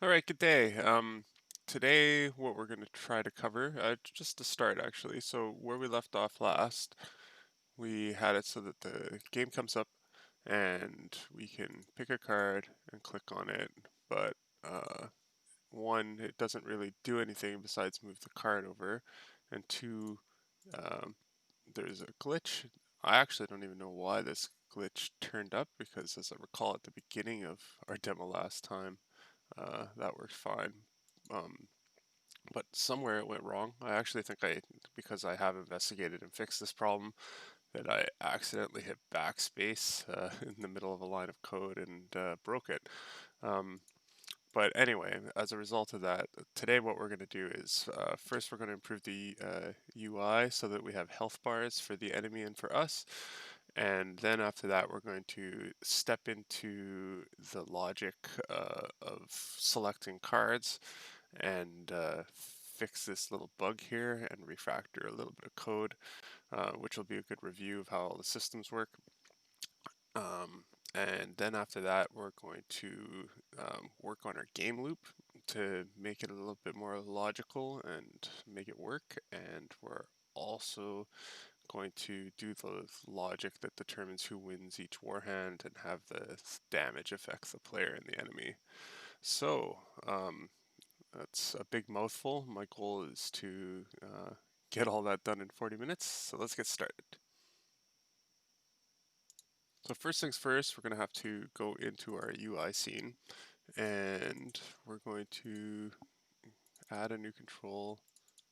All right, good day. Today, what we're going to try to cover, just to start actually. So, where we left off last, we had it so that the game comes up and we can pick a card and click on it. But one, it doesn't really do anything besides move the card over. And two, um, there's a glitch. I actually don't even know why this glitch turned up because, as I recall at the beginning of our demo last time, that worked fine. Um, but somewhere it went wrong. I actually think because I have investigated and fixed this problem, that I accidentally hit backspace in the middle of a line of code and broke it. Um, but anyway, as a result of that, today what we're going to do is first we're going to improve the UI so that we have health bars for the enemy and for us. And then after that, we're going to step into the logic of selecting cards and fix this little bug here and refactor a little bit of code, which will be a good review of how all the systems work. And then after that, we're going to work on our game loop to make it a little bit more logical and make it work. And we're also going to do the logic that determines who wins each war hand and have the damage affect the player and the enemy. So that's a big mouthful. My goal is to get all that done in 40 minutes. So let's get started. So first things first, we're going to have to go into our UI scene and we're going to add a new control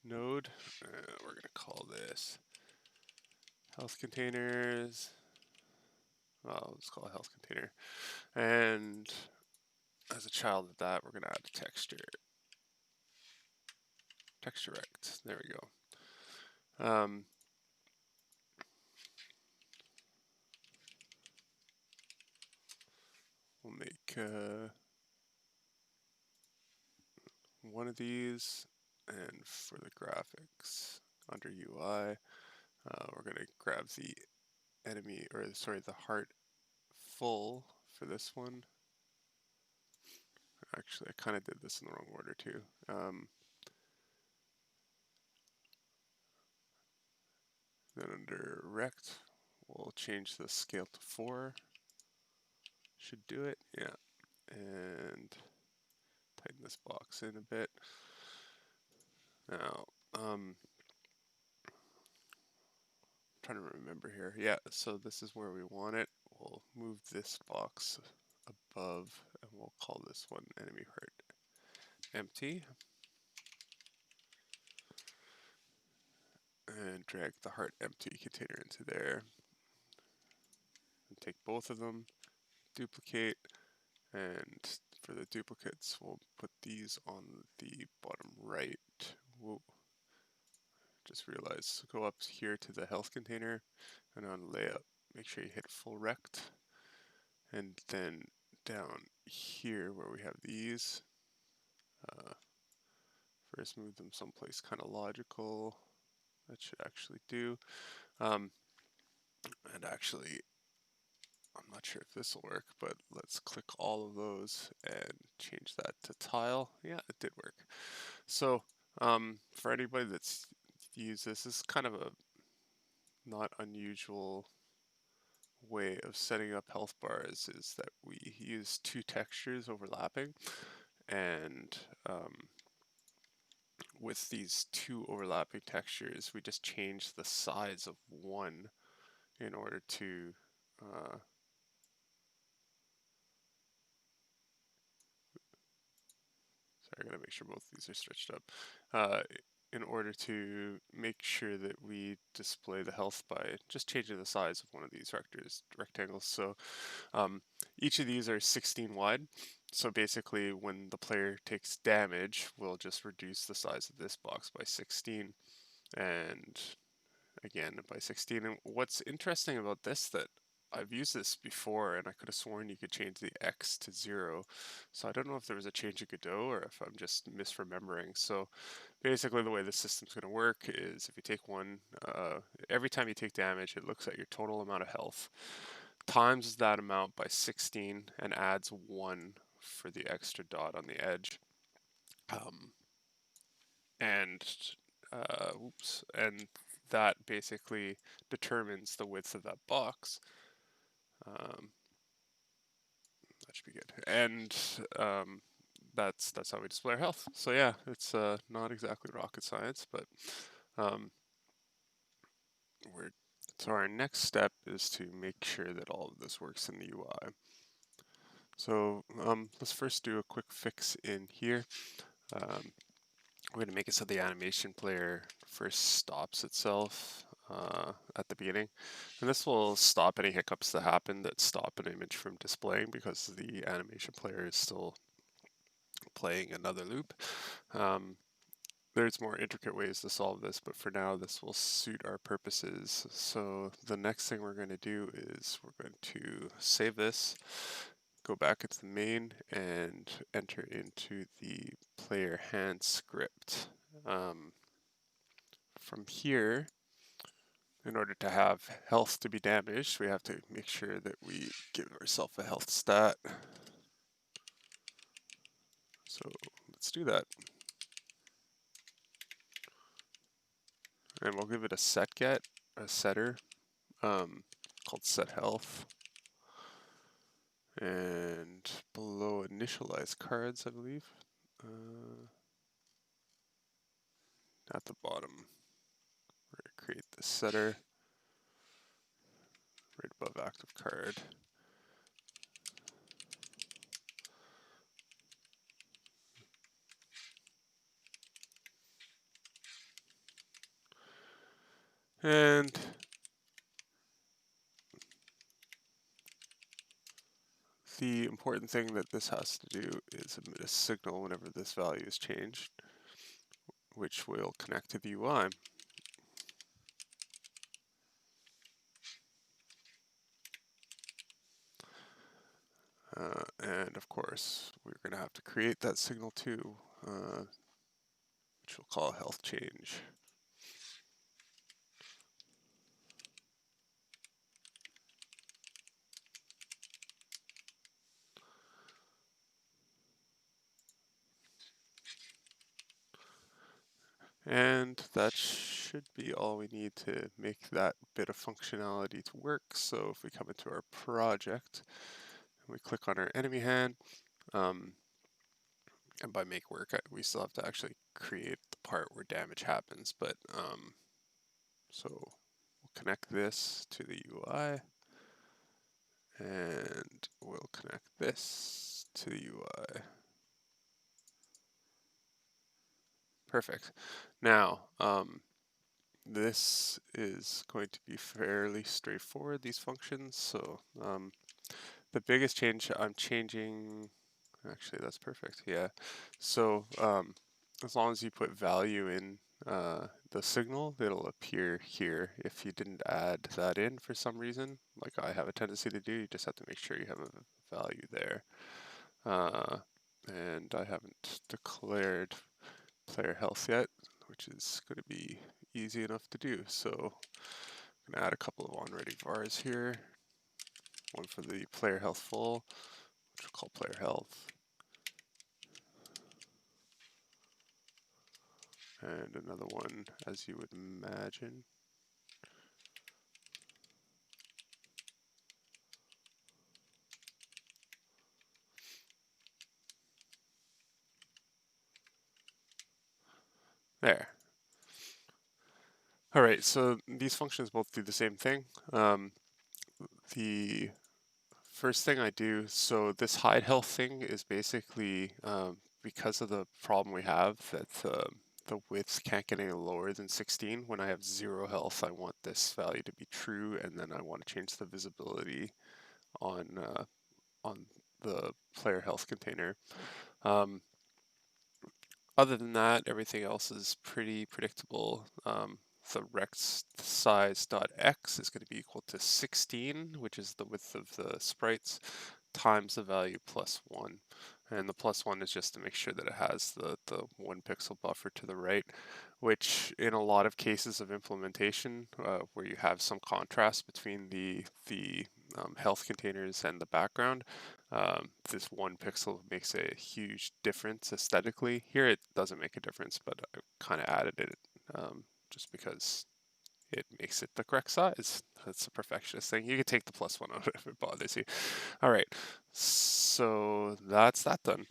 node. We're going to call this health containers. Well, let's call it health container. And as a child of that, we're going to add a texture. Texture rect. There we go. We'll make one of these, and for the graphics under UI, we're going to grab the enemy, or sorry, the heart full for this one. Actually, I kind of did this in the wrong order too. Then under rect, we'll change the scale to 4. Should do it, yeah. And tighten this box in a bit. Now, trying to remember here. Yeah, so this is where we want it. We'll move this box above and we'll call this one enemy heart empty. And drag the heart empty container into there. And take both of them, duplicate, and for the duplicates, we'll put these on the bottom right. Whoa. Just realized, go up here to the health container and on layout, make sure you hit full rect. And then down here where we have these, first move them someplace kind of logical. That should actually do. And actually, I'm not sure if this will work, but let's click all of those and change that to tile. Yeah, it did work. So for anybody that's used this is kind of a not unusual way of setting up health bars is that we use two textures overlapping, and with these two overlapping textures we just change the size of one in order to sorry, I gotta make sure both of these are stretched up, in order to make sure that we display the health by just changing the size of one of these rectangles. So each of these are 16 wide. So basically when the player takes damage, we'll just reduce the size of this box by 16 and again by 16. And what's interesting about this that I've used this before and I could have sworn you could change the X to 0. So I don't know if there was a change in Godot or if I'm just misremembering. So basically the way the system's going to work is if you take one, every time you take damage, it looks at your total amount of health, times that amount by 16 and adds 1 for the extra dot on the edge. And that basically determines the width of that box. That should be good. And that's how we display our health. So yeah, it's not exactly rocket science, but so our next step is to make sure that all of this works in the UI. So let's first do a quick fix in here. We're going to make it so the animation player first stops itself at the beginning. And this will stop any hiccups that happen that stop an image from displaying because the animation player is still playing another loop. There's more intricate ways to solve this, but for now this will suit our purposes. So the next thing we're going to do is we're going to save this, go back into the main, and enter into the player hand script. From here, in order to have health to be damaged, we have to make sure that we give ourselves a health stat. So let's do that. And we'll give it a setter called set health. And below initialize cards, I believe. At the bottom, we're going to create the setter right above active card. And the important thing that this has to do is emit a signal whenever this value is changed, which will connect to the UI. And of course, we're going to have to create that signal too, which we'll call health change. And that should be all we need to make that bit of functionality to work. So if we come into our project, and we click on our enemy hand, and by make work, we still have to actually create the part where damage happens. But so we'll connect this to the UI, and we'll connect this to the UI. Perfect. Now, this is going to be fairly straightforward, these functions. So the biggest change I'm changing, actually that's perfect, yeah. So as long as you put value in the signal, it'll appear here. If you didn't add that in for some reason, like I have a tendency to do, you just have to make sure you have a value there. And I haven't declared player health yet, which is going to be easy enough to do. So I'm going to add a couple of on-ready vars here. One for the player health full, which we'll call player health. And another one, as you would imagine. There. All right, so these functions both do the same thing. The first thing I do, so this hide health thing is basically because of the problem we have that the width can't get any lower than 16. When I have 0 health, I want this value to be true, and then I want to change the visibility on the player health container. Other than that, everything else is pretty predictable. The rect size.x is going to be equal to 16, which is the width of the sprites, times the value plus 1. And the plus 1 is just to make sure that it has the 1 pixel buffer to the right, which in a lot of cases of implementation where you have some contrast between the health containers and the background. This 1 pixel makes a huge difference aesthetically. Here it doesn't make a difference, but I kind of added it just because it makes it the correct size. That's a perfectionist thing. You can take the +1 out if it bothers you. All right, so that's that done.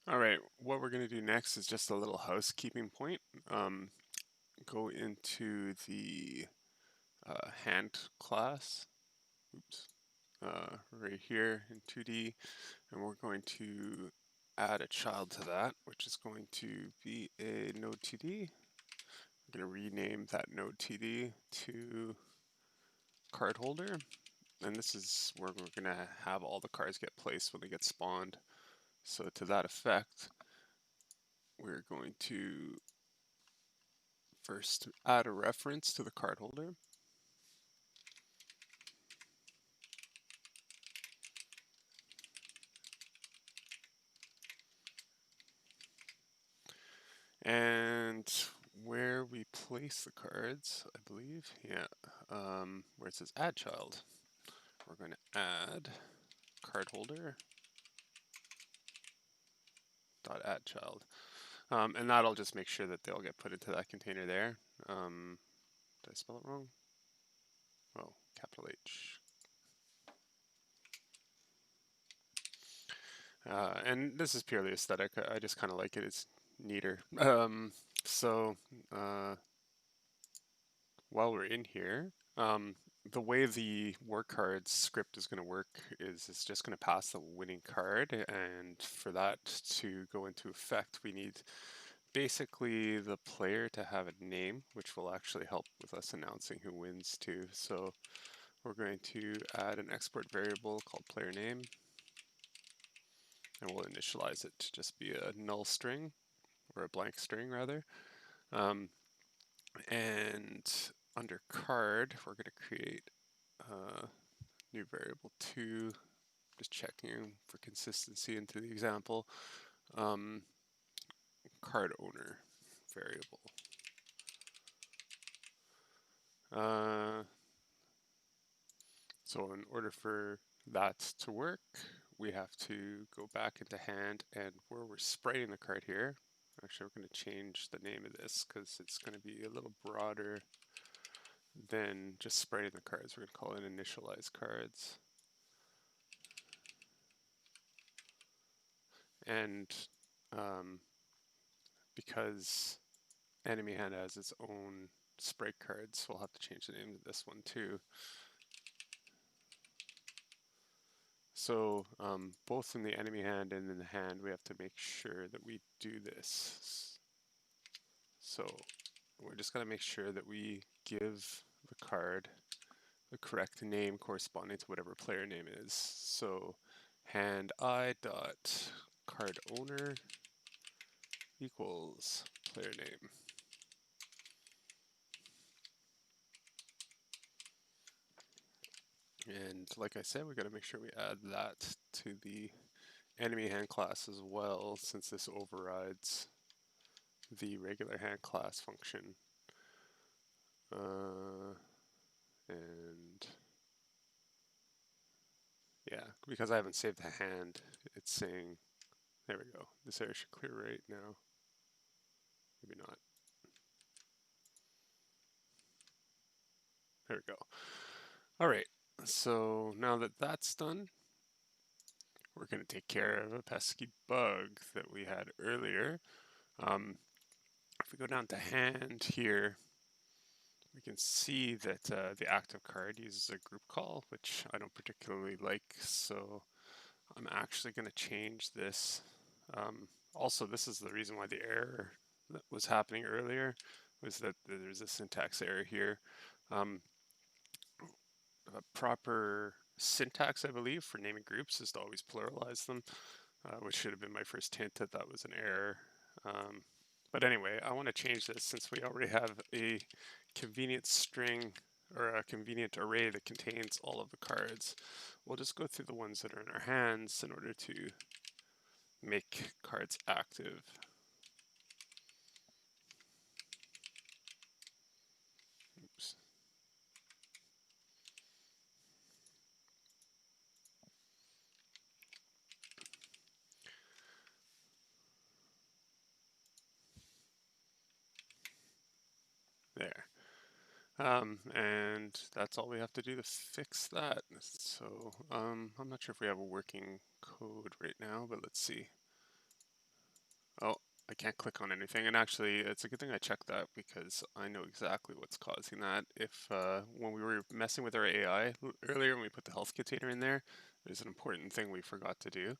All right, what we're going to do next is just a little housekeeping point. Go into the hand class, oops, right here in 2D, and we're going to add a child to that, which is going to be a node 2D. I'm going to rename that node 2D to card holder, and this is where we're going to have all the cards get placed when they get spawned. So to that effect, we're going to first add a reference to the card holder. And where we place the cards, I believe, yeah, where it says add child, we're going to add card holder dot add child, and that'll just make sure that they'll get put into that container there. Did I spell it wrong? Oh, capital H. And this is purely aesthetic. I just kind of like it. It's neater. So while we're in here, the way the work cards script is going to work is it's just going to pass the winning card, and for that to go into effect, we need basically the player to have a name, which will actually help with us announcing who wins too. So we're going to add an export variable called player name, and we'll initialize it to just be a null string, or a blank string rather. And under card, we're going to create a new variable 2, just checking for consistency into the example, card owner variable. So in order for that to work, we have to go back into hand, and where we're spriting the card here, actually we're going to change the name of this because it's going to be a little broader than just spriting the cards. We're going to call it initialize cards. And because enemy hand has its own sprite cards, we'll have to change the name to this one too. So both in the enemy hand and in the hand, we have to make sure that we do this. So we're just going to make sure that we give the card the correct name corresponding to whatever player name is. So hand I dot card owner equals player name. And like I said, we got to make sure we add that to the enemy hand class as well, since this overrides the regular hand class function. And yeah, because I haven't saved the hand, it's saying, there we go. This area should clear right now. Maybe not. There we go. All right, so now that that's done, we're going to take care of a pesky bug that we had earlier. If we go down to hand here, we can see that the active card uses a group call, which I don't particularly like, so I'm actually going to change this. Also, this is the reason why the error that was happening earlier was that there's a syntax error here. A proper syntax, I believe, for naming groups is to always pluralize them, which should have been my first hint that that was an error. But anyway, I want to change this since we already have a convenient string or a convenient array that contains all of the cards. We'll just go through the ones that are in our hands in order to make cards active. Oops. And that's all we have to do to fix that. So I'm not sure if we have a working code right now, but let's see. Oh, I can't click on anything. And actually, it's a good thing I checked that because I know exactly what's causing that. If when we were messing with our AI earlier, when we put the health container in there, there's an important thing we forgot to do.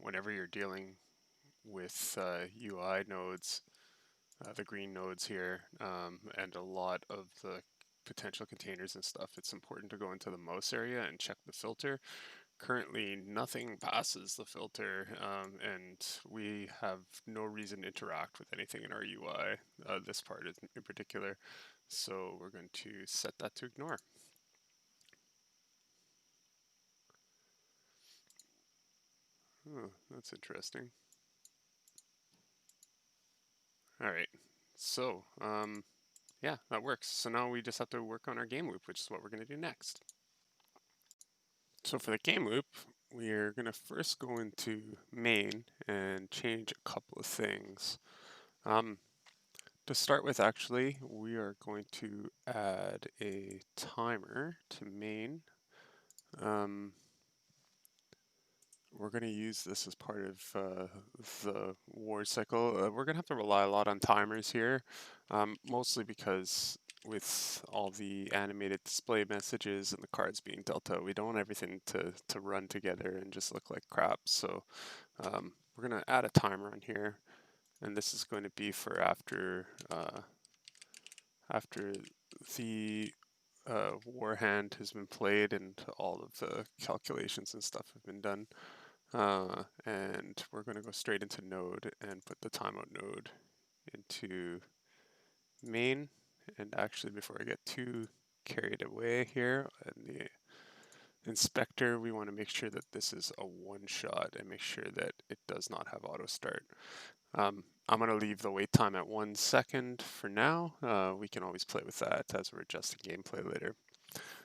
Whenever you're dealing with UI nodes, the green nodes here, and a lot of the potential containers and stuff, it's important to go into the mouse area and check the filter. Currently, nothing passes the filter, and we have no reason to interact with anything in our UI, this part in particular. So we're going to set that to ignore. Oh, that's interesting. All right, so yeah, that works. So now we just have to work on our game loop, which is what we're going to do next. So for the game loop, we're going to first go into main and change a couple of things. To start with, actually, we are going to add a timer to main. We're going to use this as part of the war cycle. We're going to have to rely a lot on timers here, mostly because with all the animated display messages and the cards being dealt out, we don't want everything to run together and just look like crap. So we're going to add a timer on here, and this is going to be for after the war hand has been played and all of the calculations and stuff have been done. And we're going to go straight into node and put the timeout node into main. And actually, before I get too carried away here, in the inspector, we want to make sure that this is a one shot and make sure that it does not have auto start. I'm going to leave the wait time at 1 second for now. We can always play with that as we're adjusting gameplay later.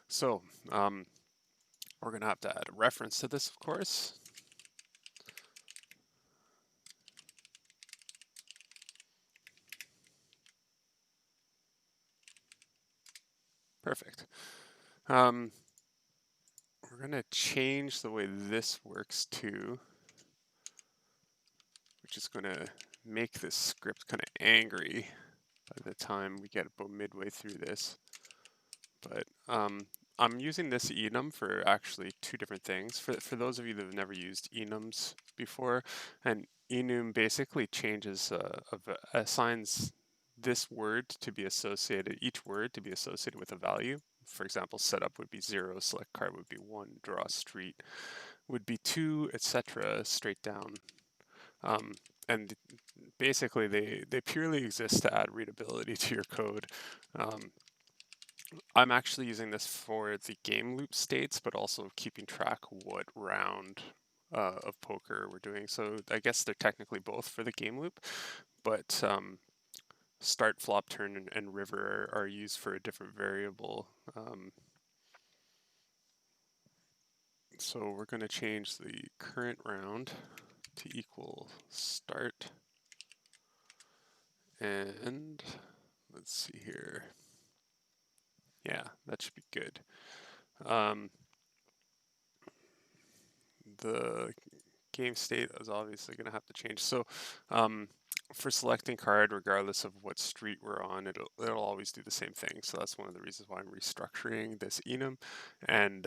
So we're going to have to add a reference to this, of course. Perfect. We're going to change the way this works too, which is going to make this script kind of angry by the time we get about midway through this. But I'm using this enum for actually two different things. For those of you that have never used enums before, an enum basically changes, assigns this word to be associated, each word to be associated with a value. For example, setup would be 0, select card would be 1, draw street would be 2, etc., straight down. And basically, they purely exist to add readability to your code. I'm actually using this for the game loop states, but also keeping track what round of poker we're doing. So I guess they're technically both for the game loop, but start, flop, turn, and river are used for a different variable. So we're going to change the current round to equal start. And let's see here. Yeah, that should be good. The game state is obviously going to have to change. So for selecting card, regardless of what street we're on, it'll always do the same thing. So that's one of the reasons why I'm restructuring this enum and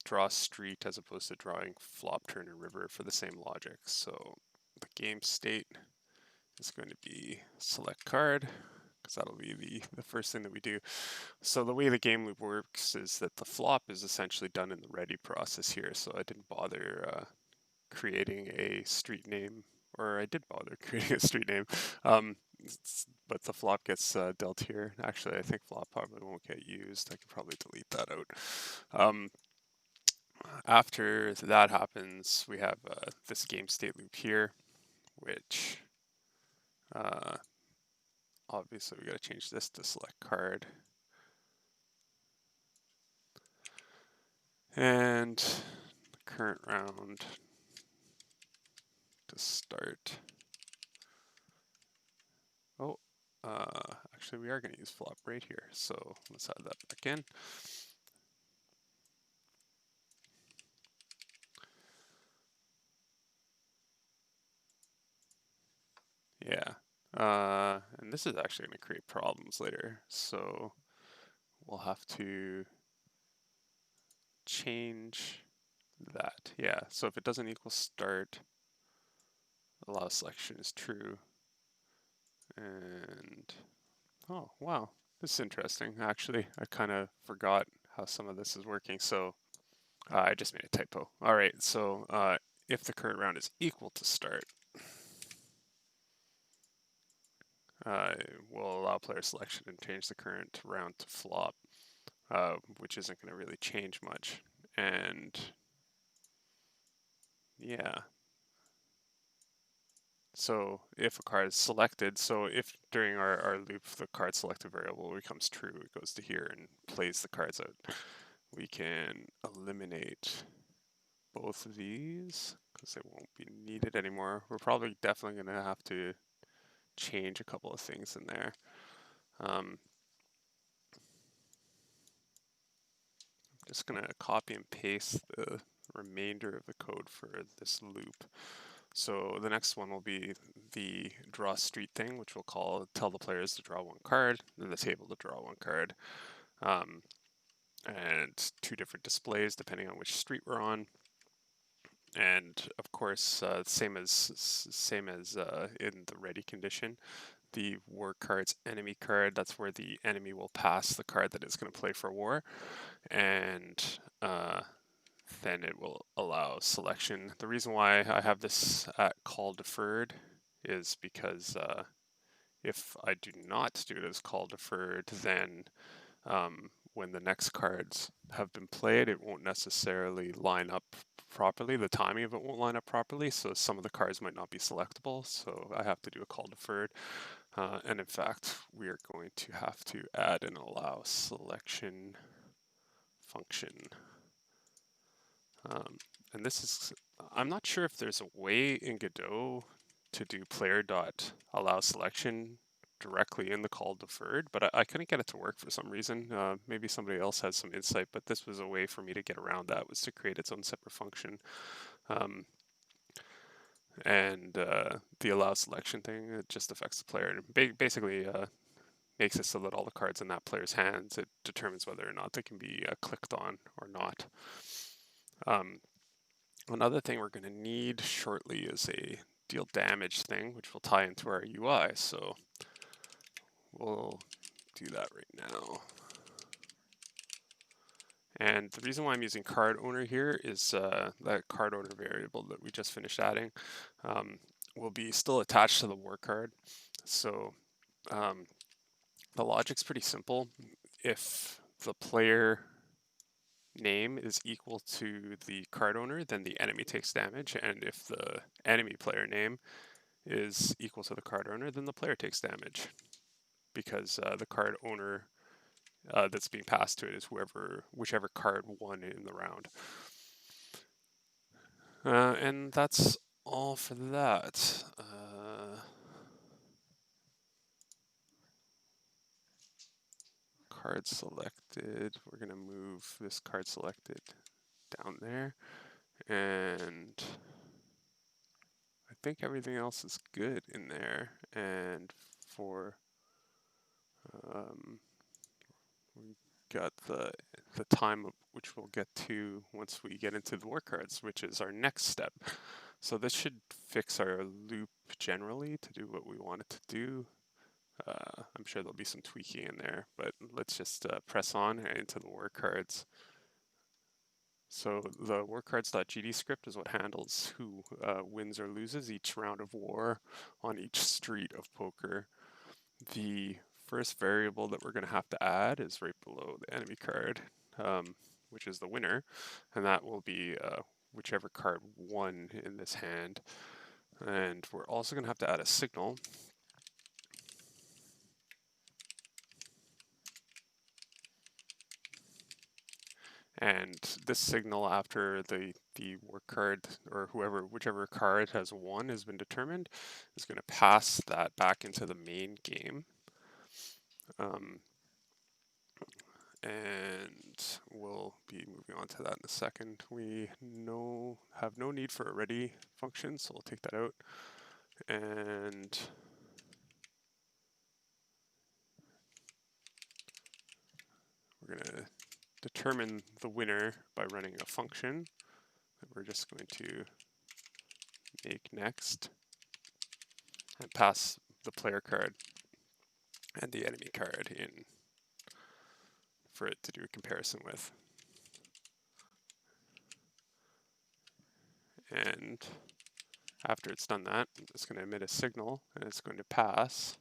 draw street as opposed to drawing flop, turn, and river for the same logic. So the game state is going to be select card, because that'll be the first thing that we do. So the way the game loop works is that the flop is essentially done in the ready process here. So I didn't bother creating a street name, or I did bother creating a street name, but the flop gets dealt here. Actually, I think flop probably won't get used. I could probably delete that out. After that happens, we have this game state loop here, which obviously we got to change this to select card. And the current round to start. Oh, actually we are going to use flop right here. So let's add that back in. Yeah. And this is actually going to create problems later. So we'll have to change that. Yeah, so if it doesn't equal start, allow selection is true. And, oh, wow, this is interesting. Actually, I kind of forgot how some of this is working. So I just made a typo. All right, so if the current round is equal to start, we'll allow player selection and change the current round to flop, which isn't going to really change much. And yeah, so if a card is selected, so if during our loop the card selected variable becomes true, it goes to here and plays the cards out. We can eliminate both of these because they won't be needed anymore. We're probably definitely going to have to change a couple of things in there. I'm just going to copy and paste the remainder of the code for this loop. So the next one will be the draw street thing, which we'll tell the players to draw one card, then the table to draw one card, and two different displays depending on which street we're on. And of course, same as in the ready condition, the war card's enemy card, that's where the enemy will pass the card that it's going to play for war, and then it will allow selection. The reason why I have this at call deferred is because if I do not do it as call deferred, then when the next cards have been played, it won't necessarily line up properly. The timing of it won't line up properly, so some of the cards might not be selectable, so I have to do a call deferred. And in fact, we are going to have to add an allow selection function. And this is, I'm not sure if there's a way in Godot to do player.allow selection directly in the call deferred, but I couldn't get it to work for some reason. Maybe somebody else has some insight, but this was a way for me to get around that, was to create its own separate function. And the allow selection thing, it just affects the player. And basically makes it so that all the cards in that player's hands, it determines whether or not they can be clicked on or not. Another thing we're going to need shortly is a deal damage thing, which will tie into our UI. So we'll do that right now. And the reason why I'm using card owner here is that card owner variable that we just finished adding will be still attached to the war card. So the logic's pretty simple. If the player name is equal to the card owner, then the enemy takes damage. And if the enemy player name is equal to the card owner, then the player takes damage. Because the card owner that's being passed to it is whichever card won in the round. And that's all for that. Card selected. We're going to move this card selected down there. And I think everything else is good in there. And for we got the time which we'll get to once we get into the war cards, which is our next step. So this should fix our loop generally to do what we want it to do. I'm sure there'll be some tweaking in there, but let's just press on into the war cards. So the warcards.gd script is what handles who wins or loses each round of war on each street of poker. The first variable that we're going to have to add is right below the enemy card, which is the winner, and that will be whichever card won in this hand. And we're also going to have to add a signal. And this signal after the work card, or whichever card has won has been determined, is going to pass that back into the main game. And we'll be moving on to that in a second. We have no need for a ready function, so we'll take that out. And we're going to determine the winner by running a function that we're just going to make next and pass the player card and the enemy card in for it to do a comparison with. And after it's done that, it's going to emit a signal and it's going to pass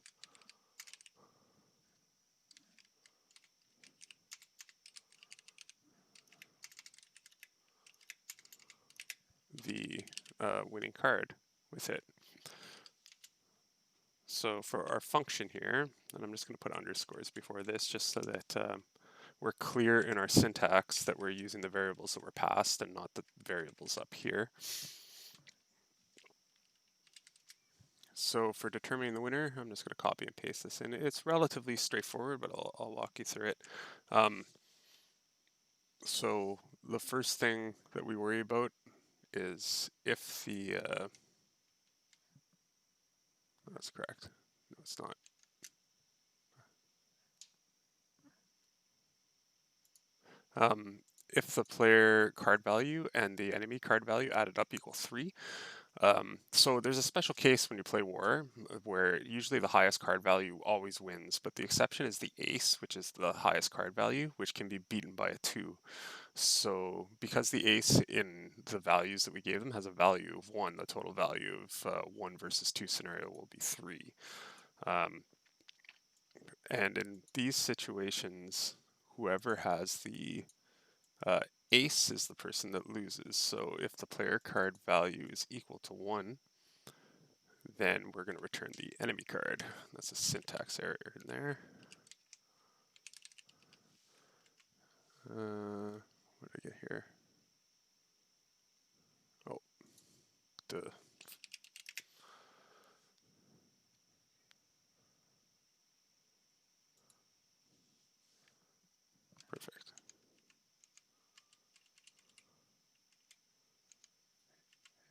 the winning card with it. So for our function here, and I'm just going to put underscores before this just so that we're clear in our syntax that we're using the variables that were passed and not the variables up here. So for determining the winner, I'm just going to copy and paste this in. It's relatively straightforward, but I'll walk you through it. So the first thing that we worry about is if the, that's correct, no it's not. If the player card value and the enemy card value added up equal 3. So there's a special case when you play war where usually the highest card value always wins, but the exception is the ace, which is the highest card value, which can be beaten by a 2. So because the ace in the values that we gave them has a value of 1, the total value of 1 versus 2 scenario will be 3. And in these situations, whoever has the ace is the person that loses. So if the player card value is equal to 1, then we're going to return the enemy card. That's a syntax error in there. What did I get here? Oh, duh. Perfect.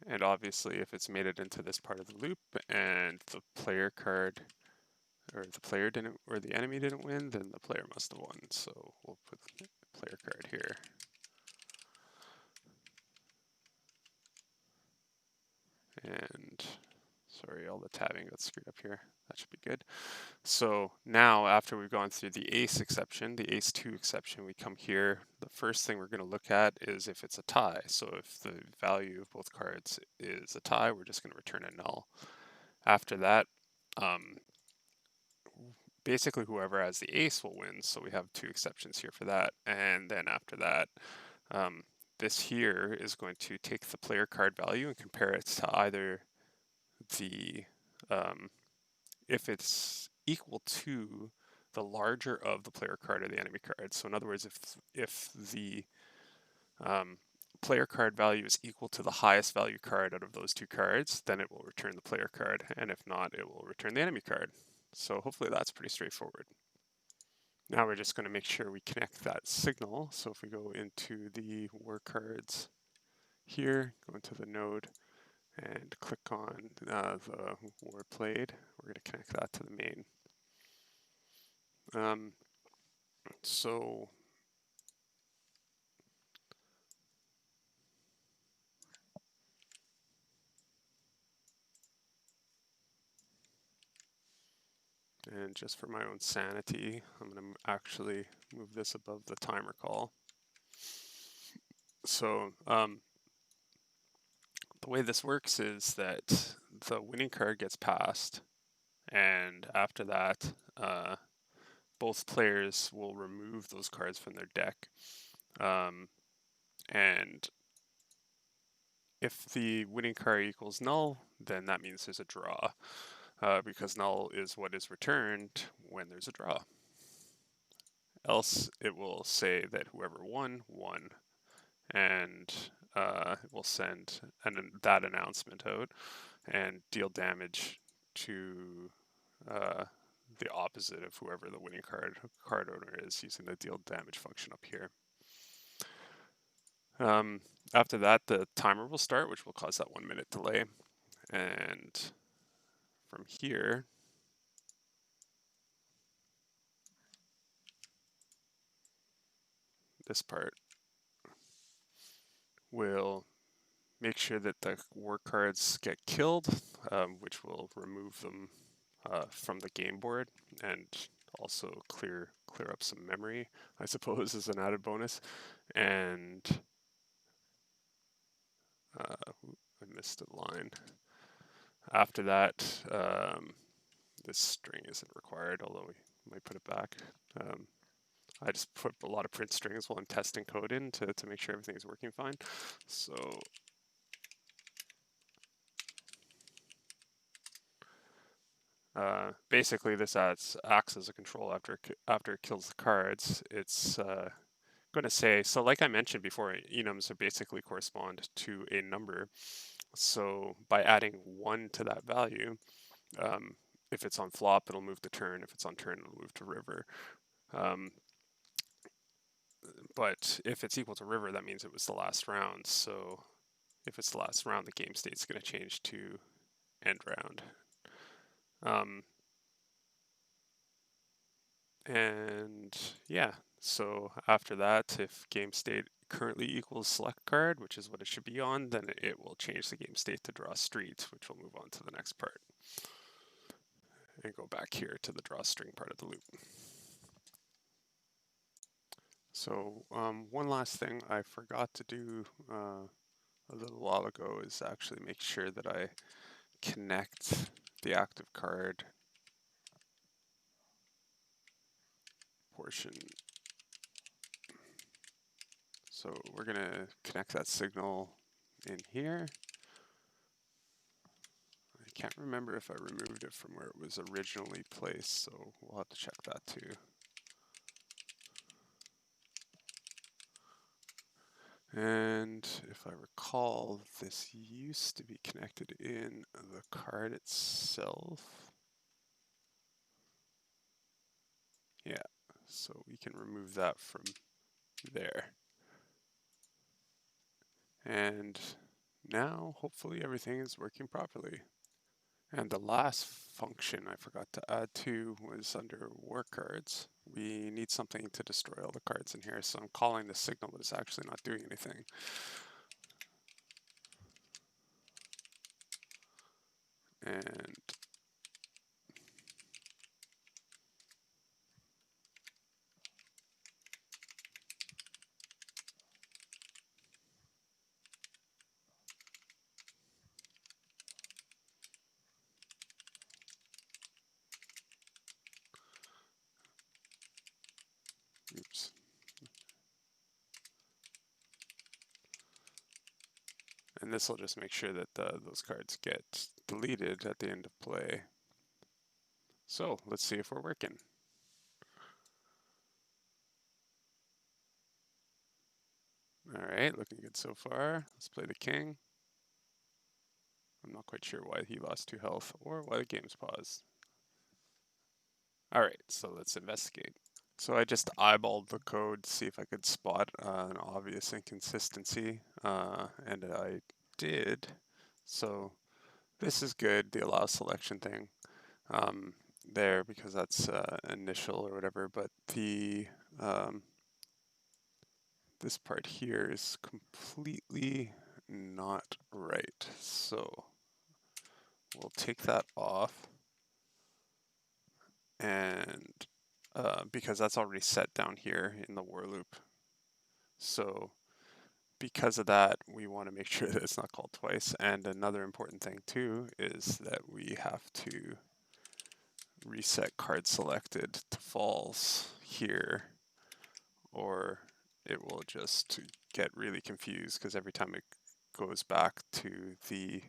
And obviously, if it's made it into this part of the loop and the player card or the player didn't or the enemy didn't win, then the player must have won. So we'll put the player card here. And sorry, all the tabbing got screwed up here. That should be good. So now after we've gone through the ace exception, the ace 2 exception, we come here. The first thing we're going to look at is if it's a tie. So if the value of both cards is a tie, we're just going to return a null. After that, basically whoever has the ace will win. So we have 2 exceptions here for that. And then after that, this here is going to take the player card value and compare it to either the, if it's equal to the larger of the player card or the enemy card. So in other words, if the player card value is equal to the highest value card out of those 2 cards, then it will return the player card. And if not, it will return the enemy card. So hopefully that's pretty straightforward. Now we're just going to make sure we connect that signal. So if we go into the war cards here, go into the node and click on the war played, we're going to connect that to the main. So and just for my own sanity, I'm going to actually move this above the timer call. So the way this works is that the winning card gets passed, and after that, both players will remove those cards from their deck. And if the winning card equals null, then that means there's a draw, because null is what is returned when there's a draw. Else it will say that whoever won, won, and it will send that announcement out and deal damage to the opposite of whoever the winning card owner is, using the deal damage function up here. After that, the timer will start, which will cause that 1 minute delay. And from here, this part will make sure that the war cards get killed, which will remove them from the game board, and also clear up some memory, I suppose, as an added bonus. And I missed a line. After that, this string isn't required, although we might put it back. I just put a lot of print strings while I'm testing code in to make sure everything is working fine. So basically, this acts as a control after it kills the cards. It's going to say, so like I mentioned before, enums are basically correspond to a number. So by adding 1 to that value, if it's on flop, it'll move to turn. If it's on turn, it'll move to river. But if it's equal to river, that means it was the last round. So if it's the last round, the game state's going to change to end round. And yeah, so after that, if game state currently equals select card, which is what it should be on, then it will change the game state to draw street, which will move on to the next part. And go back here to the draw string part of the loop. So one last thing I forgot to do a little while ago is actually make sure that I connect the active card portion. So we're going to connect that signal in here. I can't remember if I removed it from where it was originally placed, so we'll have to check that too. And if I recall, this used to be connected in the card itself. Yeah, so we can remove that from there. And now, hopefully, everything is working properly. And the last function I forgot to add to was under war cards. We need something to destroy all the cards in here, so I'm calling the signal, but it's actually not doing anything. And oops. And this will just make sure that those cards get deleted at the end of play. So let's see if we're working. All right, looking good so far. Let's play the king. I'm not quite sure why he lost 2 health or why the game's paused. All right, so let's investigate. So I just eyeballed the code to see if I could spot an obvious inconsistency, and I did. So this is good, the allow selection thing there, because that's initial or whatever, but the this part here is completely not right. So we'll take that off, and because that's already set down here in the war loop. So because of that, we want to make sure that it's not called twice. And another important thing too is that we have to reset card selected to false here, or it will just get really confused, because every time it goes back to the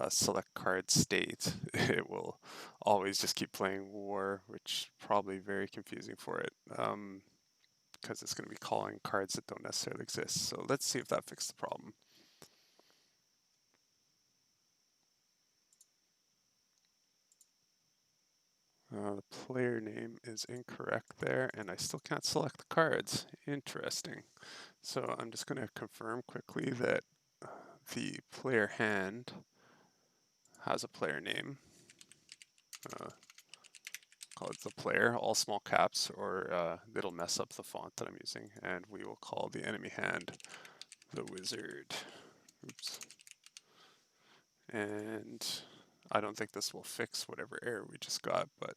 select card state, it will always just keep playing war, which is probably very confusing for it, because it's going to be calling cards that don't necessarily exist. So let's see if that fixed the problem. The player name is incorrect there, and I still can't select the cards. Interesting. So I'm just going to confirm quickly that the player hand has a player name. Call it the player, all small caps, or it'll mess up the font that I'm using. And we will call the enemy hand the wizard. Oops. And I don't think this will fix whatever error we just got, but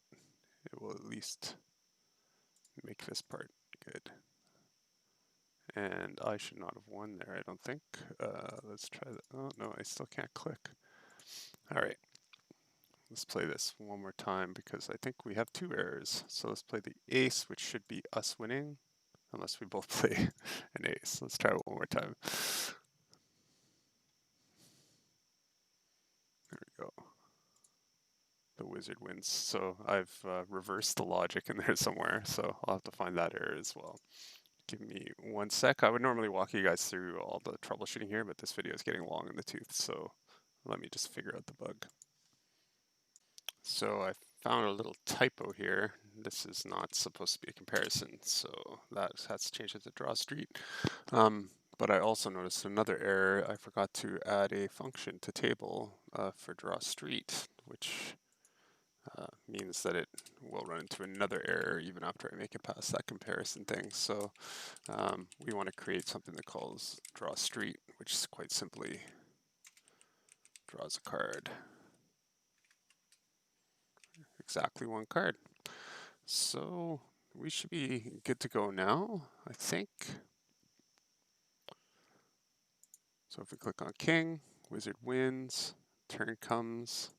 it will at least make this part good. And I should not have won there, I don't think. Let's try that. Oh, no, I still can't click. All right. Let's play this one more time because I think we have two errors. So let's play the ace, which should be us winning, unless we both play an ace. Let's try it one more time. There we go. The wizard wins. So I've reversed the logic in there somewhere, so I'll have to find that error as well. Give me 1 sec. I would normally walk you guys through all the troubleshooting here, but this video is getting long in the tooth, so let me just figure out the bug. So I found a little typo here. This is not supposed to be a comparison, so that has to change it to draw street. But I also noticed another error. I forgot to add a function to table for draw street, which means that it will run into another error even after I make it past that comparison thing. So we want to create something that calls draw street, which is quite simply draws a card. Exactly one card. So we should be good to go now, I think. So if we click on king, wizard wins, turn comes,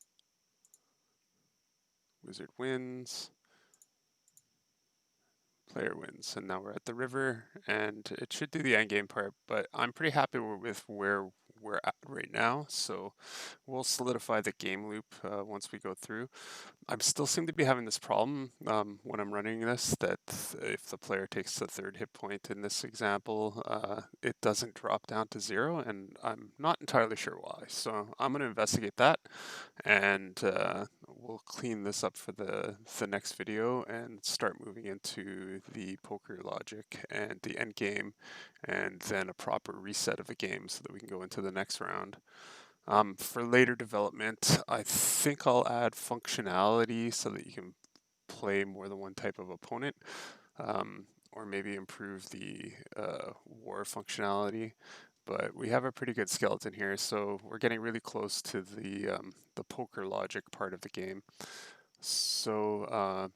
wizard wins, player wins, and now we're at the river, and it should do the endgame part, but I'm pretty happy with where we're at right now, so we'll solidify the game loop once we go through. I still seem to be having this problem when I'm running this, that if the player takes the third hit point in this example, it doesn't drop down to 0, and I'm not entirely sure why. So I'm going to investigate that, and we'll clean this up for the next video and start moving into the poker logic and the end game, and then a proper reset of the game so that we can go into the next round. For later development, I think I'll add functionality so that you can play more than one type of opponent, or maybe improve the war functionality. But we have a pretty good skeleton here, so we're getting really close to the poker logic part of the game. So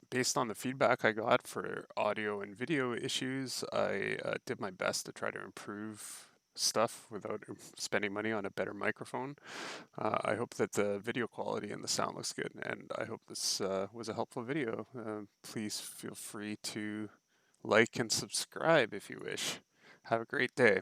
based on the feedback I got for audio and video issues, I did my best to try to improve stuff without spending money on a better microphone. I hope that the video quality and the sound looks good, and I hope this was a helpful video. Please feel free to like and subscribe if you wish. Have a great day.